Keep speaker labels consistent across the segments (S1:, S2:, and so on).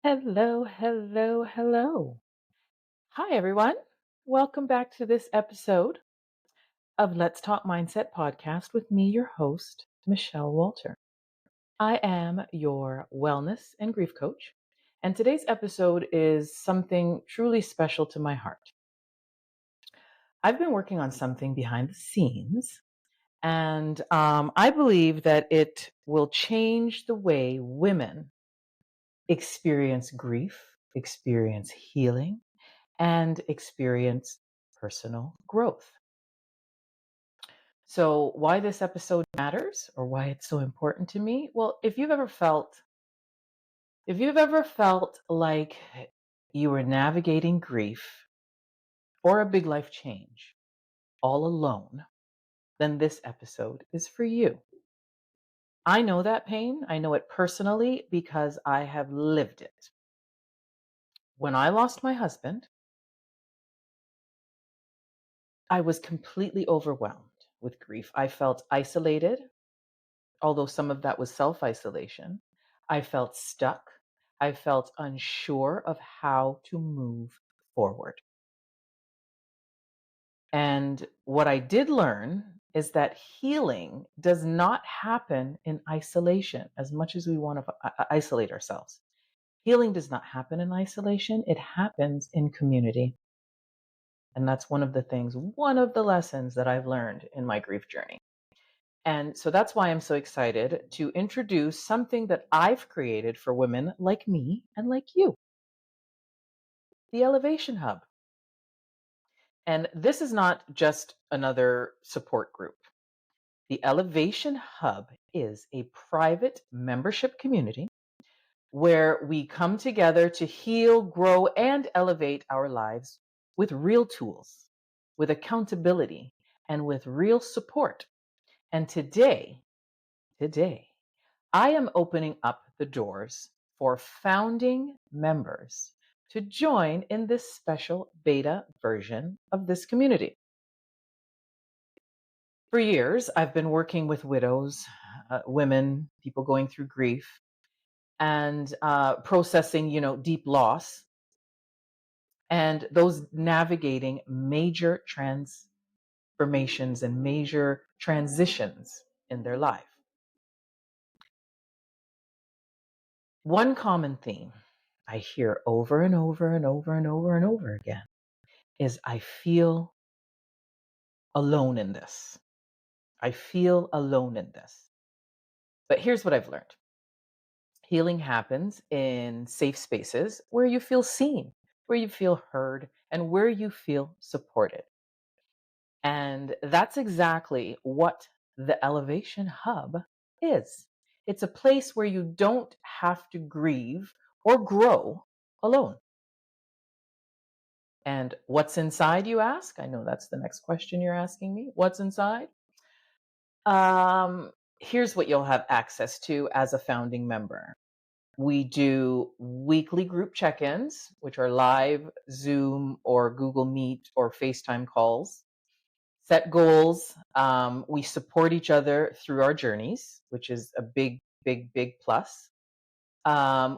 S1: Hello, hello, hello. Hi, everyone. Welcome back to this episode of Let's Talk Mindset podcast with me, your host, Michelle Walter. I am your wellness and grief coach, and today's episode is something truly special to my heart. I've been working on something behind the scenes, and I believe that it will change the way women experience grief, experience healing, and experience personal growth. So, why this episode matters or why it's so important to me? Well, if you've ever felt like you were navigating grief or a big life change all alone, then this episode is for you. I know that pain. I know it personally because I have lived it. When I lost my husband, I was completely overwhelmed with grief. I felt isolated. Although some of that was self isolation, I felt stuck. I felt unsure of how to move forward. And what I did learn is that healing does not happen in isolation as much as we want to isolate ourselves. Healing does not happen in isolation, it happens in community. And that's one of the lessons that I've learned in my grief journey. And so that's why I'm so excited to introduce something that I've created for women like me and like you, the Elevation Hub. And this is not just another support group. The Elevation Hub is a private membership community where we come together to heal, grow, and elevate our lives with real tools, with accountability, and with real support. And today, I am opening up the doors for founding members to join in this special beta version of this community. For years, I've been working with widows, women, people going through grief, and processing, deep loss, and those navigating major transformations and major transitions in their life. One common theme I hear over and over and over and over and over again is I feel alone in this. I feel alone in this. But here's what I've learned. Healing happens in safe spaces where you feel seen, where you feel heard, and where you feel supported. And that's exactly what the Elevation Hub is. It's a place where you don't have to grieve or grow alone. And what's inside, you ask? I know that's the next question you're asking me. What's inside? Here's what you'll have access to as a founding member. We do weekly group check ins, which are live Zoom or Google Meet or FaceTime calls. Set goals. We support each other through our journeys, which is a big, big, big plus.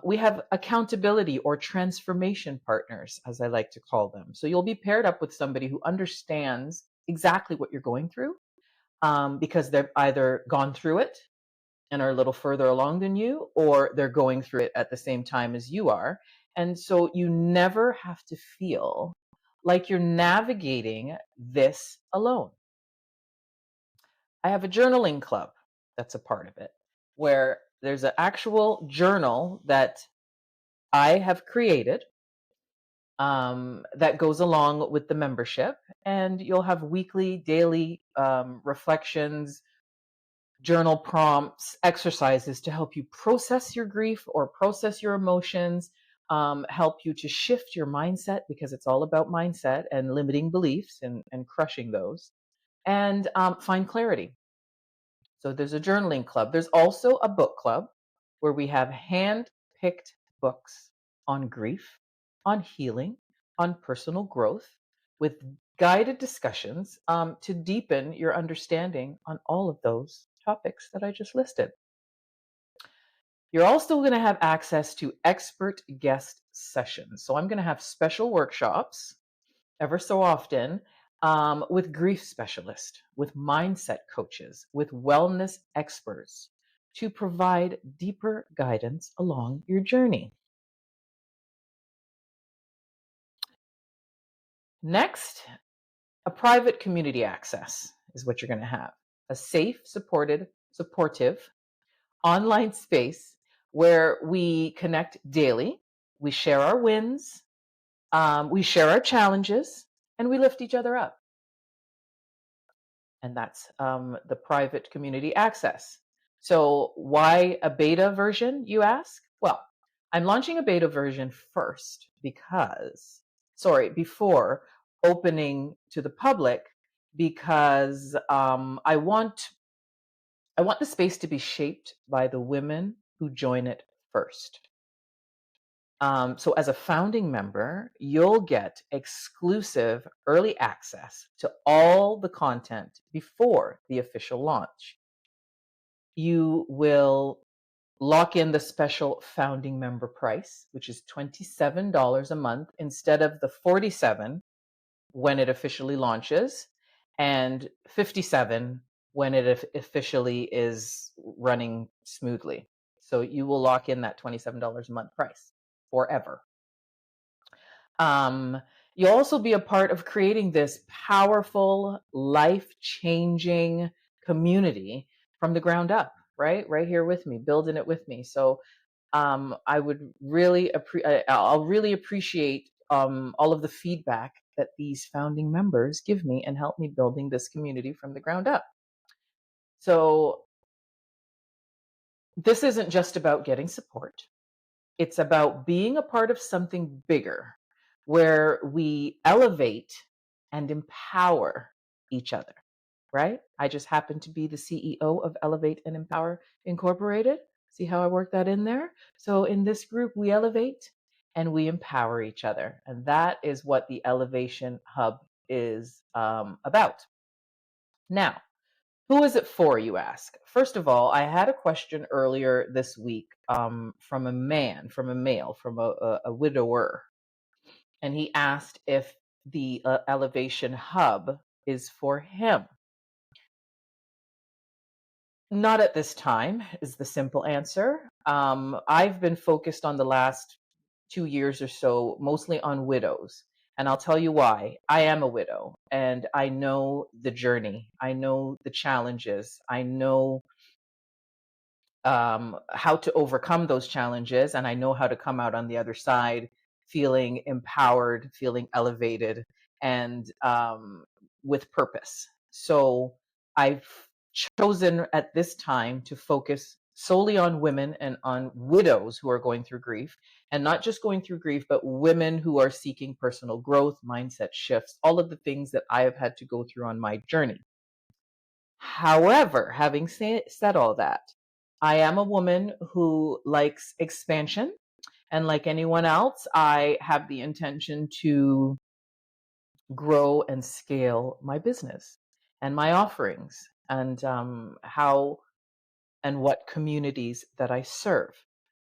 S1: We have accountability or transformation partners, as I like to call them. So you'll be paired up with somebody who understands exactly what you're going through because they've either gone through it and are a little further along than you, or they're going through it at the same time as you are. And so you never have to feel like you're navigating this alone. I have a journaling club that's a part of it, where there's an actual journal that I have created that goes along with the membership. And you'll have weekly, daily reflections, journal prompts, exercises to help you process your grief or process your emotions, help you to shift your mindset because it's all about mindset and limiting beliefs and crushing those, and find clarity. So there's a journaling club. There's also a book club where we have hand picked books on grief, on healing, on personal growth, with guided discussions to deepen your understanding on all of those topics that I just listed. You're also going to have access to expert guest sessions. So I'm going to have special workshops ever so often with grief specialists, with mindset coaches, with wellness experts to provide deeper guidance along your journey. Next, a private community access is what you're going to have. A safe, supportive online space where we connect daily, we share our wins, we share our challenges, and we lift each other up. And that's the private community access. So, why a beta version, you ask? Well, I'm launching a beta version first before opening to the public because I want the space to be shaped by the women who join it first. So, as a founding member, you'll get exclusive early access to all the content before the official launch. You will lock in the special founding member price, which is $27 a month instead of the $47 when it officially launches and $57 when it officially is running smoothly. So you will lock in that $27 a month price forever. Um, you'll also be a part of creating this powerful, life-changing community from the ground up, right? Right here with me, building it with me. So I would really I'll really appreciate all of the feedback that these founding members give me and help me building this community from the ground up. So this isn't just about getting support. It's about being a part of something bigger where we elevate and empower each other, right? I just happen to be the CEO of Elevate and Empower Incorporated. See how I work that in there? So in this group, we elevate and we empower each other. And that is what the Elevation Hub is about. Now, who is it for, you ask? First of all, I had a question earlier this week from a male, from a widower. And he asked if the Elevation Hub is for him. Not at this time, is the simple answer. I've been focused on the last 2 years or so, mostly on widows. And I'll tell you why. I am a widow and I know the journey. I know the challenges. I know how to overcome those challenges. And I know how to come out on the other side feeling empowered, feeling elevated, and with purpose. So I've chosen at this time to focus solely on women and on widows who are going through grief, and not just going through grief, but women who are seeking personal growth, mindset shifts, all of the things that I have had to go through on my journey. However, having said all that, I am a woman who likes expansion. And like anyone else, I have the intention to grow and scale my business and my offerings and how and what communities that I serve.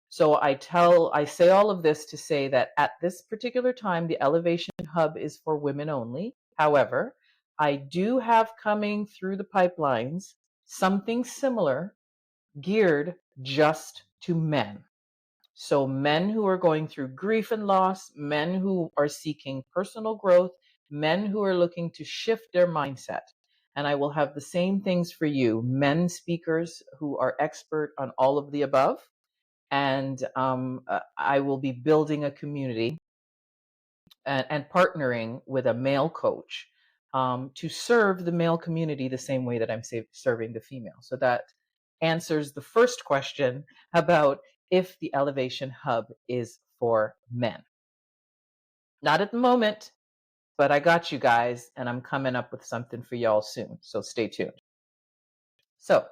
S1: So I say all of this to say that at this particular time, the Elevation Hub is for women only. However, I do have coming through the pipelines something similar geared just to men. So, men who are going through grief and loss, men who are seeking personal growth, men who are looking to shift their mindset. And I will have the same things for you, men speakers who are expert on all of the above. And I will be building a community and partnering with a male coach to serve the male community the same way that I'm serving the female. So that answers the first question about if the Elevation Hub is for men. Not at the moment, but I got you guys, and I'm coming up with something for y'all soon. So stay tuned. So,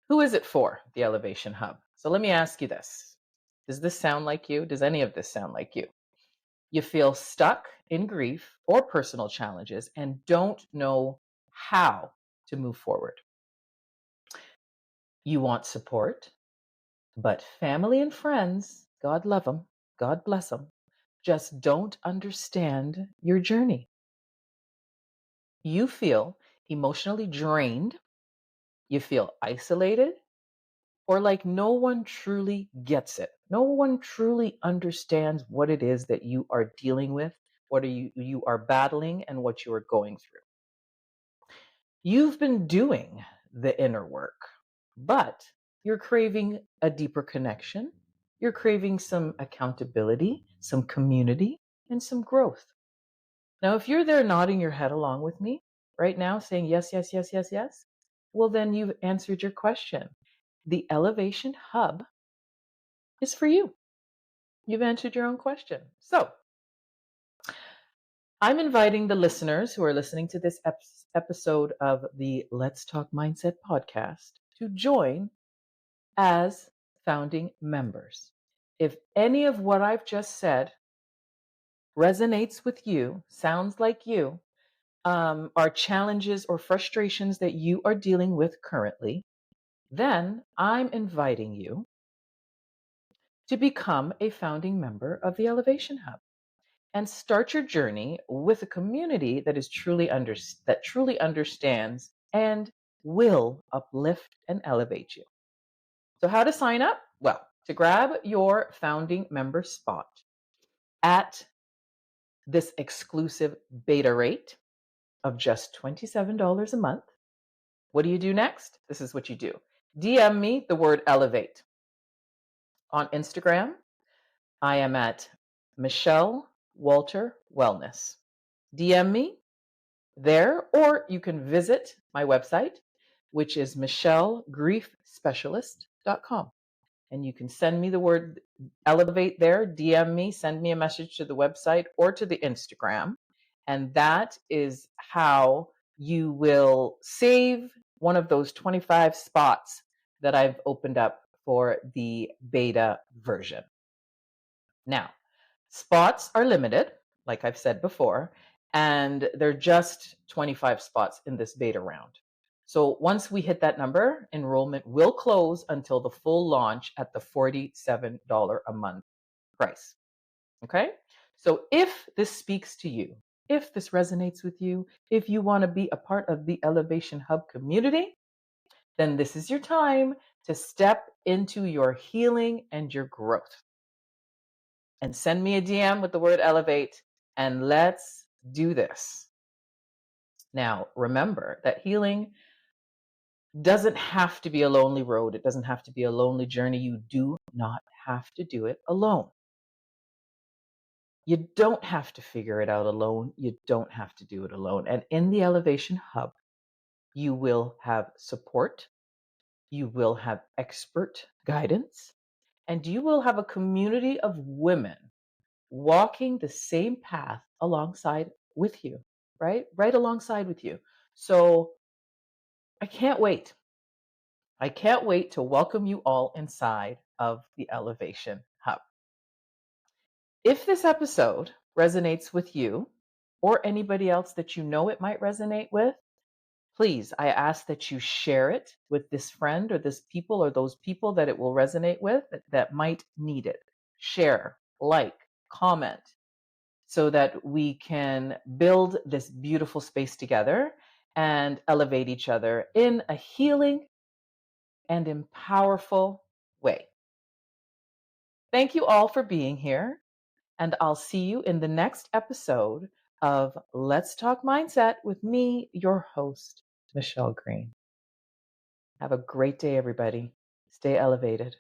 S1: who is it for, the Elevation Hub? So let me ask you this. Does this sound like you? Does any of this sound like you? You feel stuck in grief or personal challenges and don't know how to move forward. You want support. But family and friends, God love them, God bless them, just don't understand your journey. You feel emotionally drained, you feel isolated, or like no one truly gets it. No one truly understands what it is that you are dealing with, what are you are battling and what you are going through. You've been doing the inner work, but you're craving a deeper connection. You're craving some accountability, some community, and some growth. Now, if you're there nodding your head along with me right now, saying yes, yes, yes, yes, yes, well, then you've answered your question. The Elevation Hub is for you. You've answered your own question. So, I'm inviting the listeners who are listening to this episode of the Let's Talk Mindset podcast to join as founding members. If any of what I've just said resonates with you, sounds like you, are challenges or frustrations that you are dealing with currently, then I'm inviting you to become a founding member of the Elevation Hub and start your journey with a community that is that truly understands and will uplift and elevate you. So how to sign up? Well, to grab your founding member spot at this exclusive beta rate of just $27 a month, what do you do next? This is what you do. DM me the word elevate. On Instagram, I am at Michelle Walter Wellness. DM me there, or you can visit my website, which is michellegriefspecialist.com. And you can send me the word elevate there, DM me, send me a message to the website or to the Instagram. And that is how you will save one of those 25 spots that I've opened up for the beta version. Now, spots are limited, like I've said before, and they're just 25 spots in this beta round. So once we hit that number, enrollment will close until the full launch at the $47 a month price. Okay? So if this speaks to you, if this resonates with you, if you want to be a part of the Elevation Hub community, then this is your time to step into your healing and your growth. And send me a DM with the word elevate, and let's do this. Now, remember that healing doesn't have to be a lonely road. It doesn't have to be a lonely journey. You do not have to do it alone. You don't have to figure it out alone. You don't have to do it alone. And in the Elevation Hub, you will have support, you will have expert guidance, and you will have a community of women walking the same path alongside with you, right? Right alongside with you. So I can't wait. I can't wait to welcome you all inside of the Elevation Hub. If this episode resonates with you or anybody else that you know it might resonate with, please, I ask that you share it with this friend or this people or those people that it will resonate with that might need it. Share, like, comment, so that we can build this beautiful space together and elevate each other in a healing and in powerful way. Thank you all for being here, and I'll see you in the next episode of Let's Talk Mindset with me, your host, Michelle Green. Have a great day, everybody. Stay elevated.